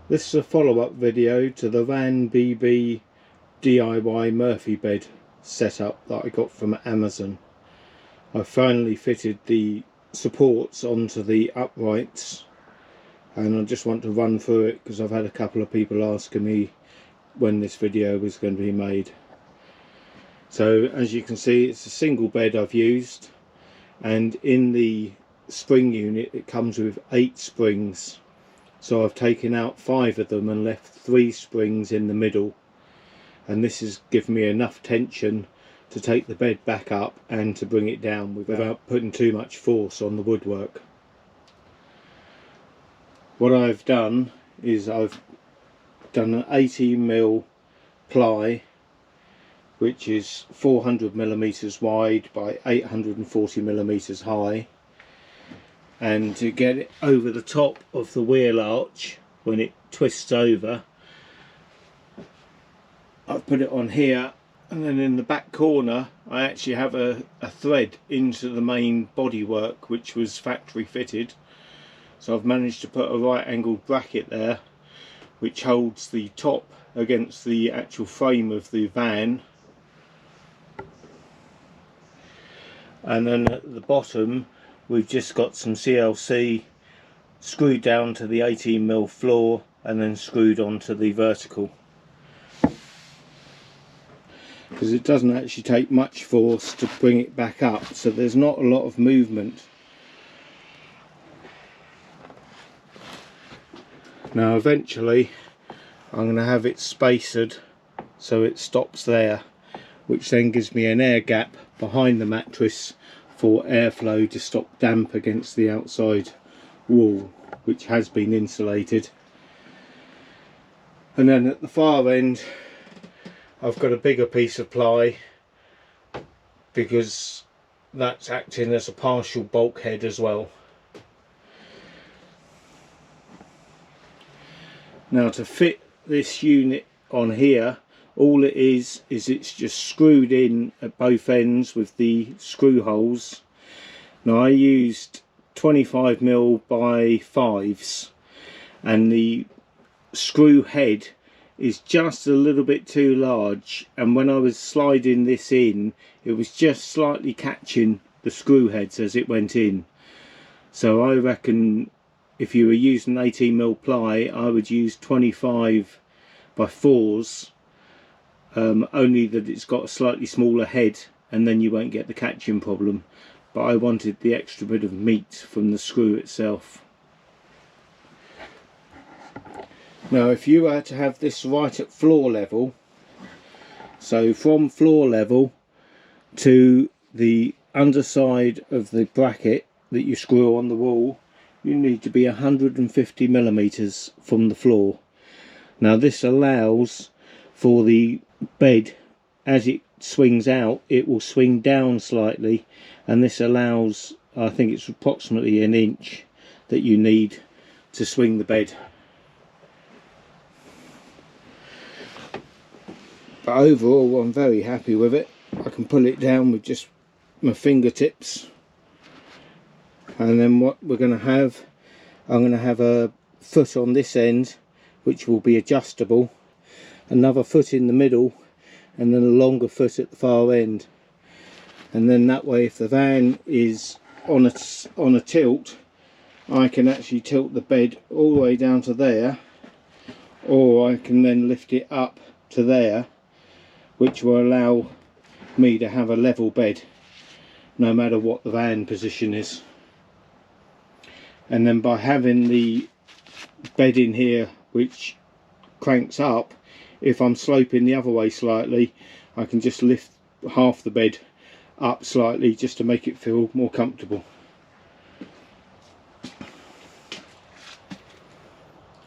This is a follow-up video to the RanBB DIY Murphy bed setup that I got from Amazon. I finally fitted the supports onto the uprights, and I just want to run through it because I've had a couple of people asking me when this video was going to be made. So as you can see, it's a single bed I've used, and in the spring unit it comes with 8 springs. So I've taken out 5 of them and left 3 springs in the middle, and this has given me enough tension to take the bed back up and to bring it down without putting too much force on the woodwork. What I've done is I've done an 18mm ply, which is 400mm wide by 840mm high, and to get it over the top of the wheel arch when it twists over, I've put it on here, and then in the back corner I actually have a thread into the main bodywork which was factory fitted. So I've managed to put a right angled bracket there which holds the top against the actual frame of the van, and then at the bottom we've just got some CLC screwed down to the 18mm floor and then screwed onto the vertical, because it doesn't actually take much force to bring it back up, so there's not a lot of movement. Now eventually I'm going to have it spaced so it stops there, which then gives me an air gap behind the mattress for airflow to stop damp against the outside wall, which has been insulated. And then at the far end I've got a bigger piece of ply because that's acting as a partial bulkhead as well. Now to fit this unit on here, all it is it's just screwed in at both ends with the screw holes. Now I used 25mm by 5s, and the screw head is just a little bit too large, and when I was sliding this in it was just slightly catching the screw heads as it went in. So I reckon if you were using 18mm ply I would use 25 by 4s, only that it's got a slightly smaller head and then you won't get the catching problem, but I wanted the extra bit of meat from the screw itself. Now if you were to have this right at floor level, so from floor level to the underside of the bracket that you screw on the wall, you need to be 150mm from the floor. Now this allows for the bed, as it swings out it will swing down slightly, and this allows, I think it's approximately an inch that you need to swing the bed. But overall I'm very happy with it. I can pull it down with just my fingertips, and then what we're going to have, I'm going to have a foot on this end which will be adjustable, another foot in the middle, and then a longer foot at the far end. And then that way if the van is on a tilt, I can actually tilt the bed all the way down to there, or I can then lift it up to there, which will allow me to have a level bed no matter what the van position is. And then by having the bed in here which cranks up, if I'm sloping the other way slightly I can just lift half the bed up slightly just to make it feel more comfortable.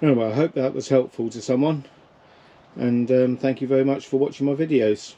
Anyway, I hope that was helpful to someone, and thank you very much for watching my videos.